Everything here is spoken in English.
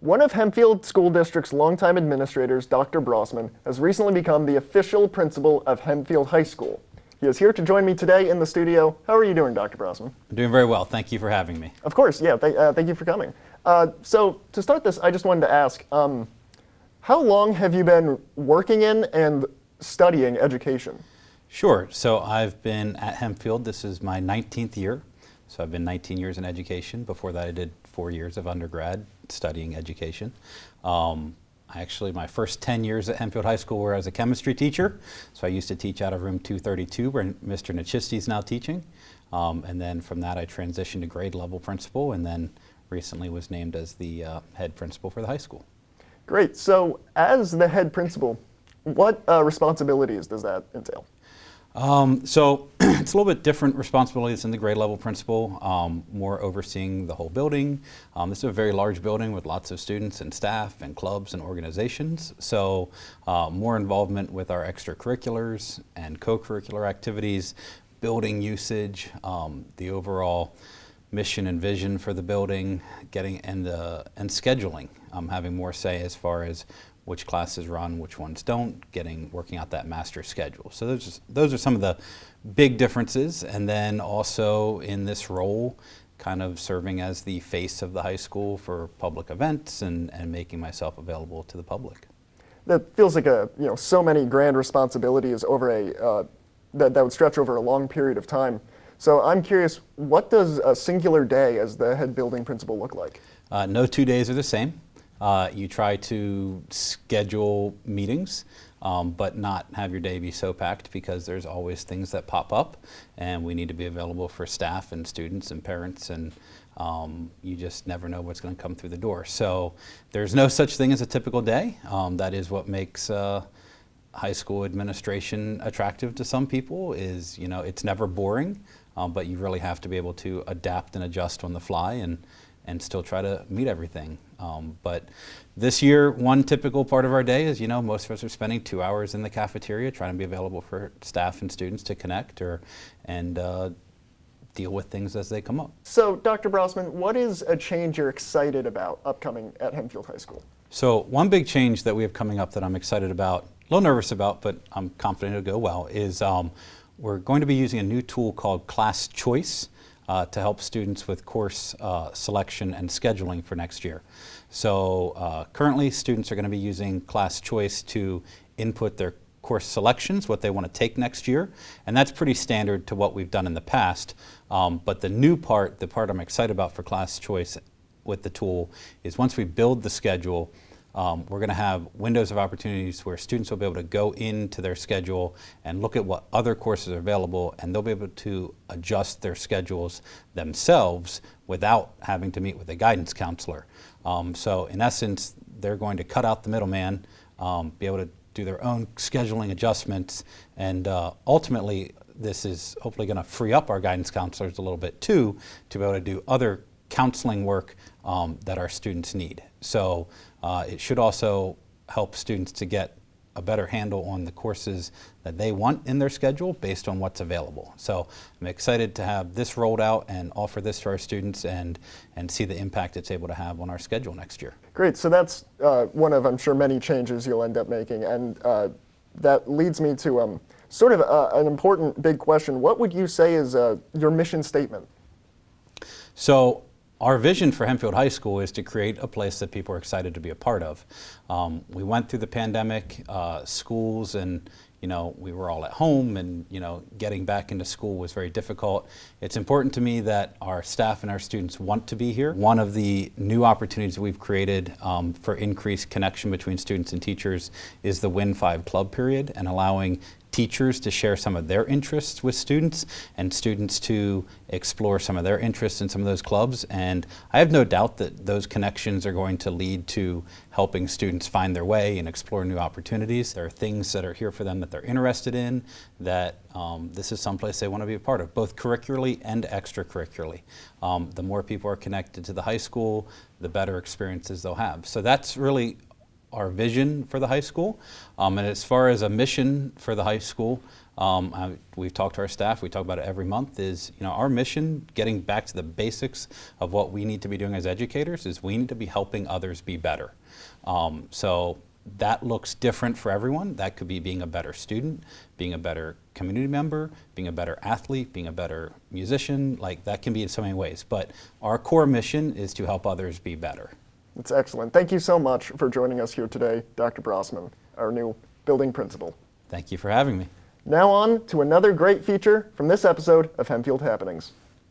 One of Hempfield School District's longtime administrators, Dr. Brossman, has recently become the official principal of Hempfield High School. He is here to join me today in the studio. How are you doing, Dr. Brossman? I'm doing very well. Thank you for having me. Of course, yeah. Thank you for coming. So to start this, I just wanted to ask, how long have you been working in and studying education? Sure. So I've been at Hempfield. This is my 19th year. So I've been 19 years in education. Before that, I did 4 years of undergrad studying education. My first 10 years at Hempfield High School were as a chemistry teacher. So I used to teach out of room 232 where Mr. Nachisti is now teaching. And then from that, I transitioned to grade level principal and then recently was named as the head principal for the high school. Great. So as the head principal, what responsibilities does that entail? So it's a little bit different responsibilities than the grade level principal, more overseeing the whole building. This is a very large building with lots of students and staff and clubs and organizations. So more involvement with our extracurriculars and co-curricular activities, building usage, the overall mission and vision for the building, and scheduling, having more say as far as which classes run, which ones don't, working out that master schedule. So those are some of the big differences. And then also in this role, kind of serving as the face of the high school for public events and making myself available to the public. That feels like so many grand responsibilities over that would stretch over a long period of time. So I'm curious, what does a singular day as the head building principal look like? No 2 days are the same. You try to schedule meetings, but not have your day be so packed because there's always things that pop up and we need to be available for staff and students and parents, and you just never know what's going to come through the door. So there's no such thing as a typical day. That is what makes high school administration attractive to some people is, it's never boring, but you really have to be able to adapt and adjust on the fly and still try to meet everything. But this year, one typical part of our day is, most of us are spending 2 hours in the cafeteria trying to be available for staff and students to connect and deal with things as they come up. So, Dr. Brossman, what is a change you're excited about upcoming at Hempfield High School? So one big change that we have coming up that I'm excited about, a little nervous about, but I'm confident it'll go well, is we're going to be using a new tool called Class Choice to help students with course selection and scheduling for next year. So currently students are going to be using Class Choice to input their course selections, what they want to take next year, and that's pretty standard to what we've done in the past. But the new part, the part I'm excited about for Class Choice with the tool, is once we build the schedule, we're going to have windows of opportunities where students will be able to go into their schedule and look at what other courses are available, and they'll be able to adjust their schedules themselves without having to meet with a guidance counselor. So in essence, they're going to cut out the middleman, be able to do their own scheduling adjustments, and ultimately this is hopefully going to free up our guidance counselors a little bit too to be able to do other counseling work that our students need. So it should also help students to get a better handle on the courses that they want in their schedule based on what's available. So I'm excited to have this rolled out and offer this to our students and see the impact it's able to have on our schedule next year. Great. So that's one of, I'm sure, many changes you'll end up making. And that leads me to sort of an important big question. What would you say is your mission statement? So our vision for Hempfield High School is to create a place that people are excited to be a part of. We went through the pandemic, schools, and we were all at home, and getting back into school was very difficult. It's important to me that our staff and our students want to be here. One of the new opportunities we've created for increased connection between students and teachers is the Win 5 Club period, and allowing teachers to share some of their interests with students and students to explore some of their interests in some of those clubs. And I have no doubt that those connections are going to lead to helping students find their way and explore new opportunities. There are things that are here for them that they're interested in, that this is someplace they want to be a part of, both curricularly and extracurricularly. The more people are connected to the high school, the better experiences they'll have. So that's really our vision for the high school. And as far as a mission for the high school, We've talked to our staff, we talk about it every month, is our mission, getting back to the basics of what we need to be doing as educators, is we need to be helping others be better. So that looks different for everyone. That could be being a better student, being a better community member, being a better athlete, being a better musician. Like, that can be in so many ways. But our core mission is to help others be better. That's excellent. Thank you so much for joining us here today, Dr. Brossman, our new building principal. Thank you for having me. Now on to another great feature from this episode of Hempfield Happenings.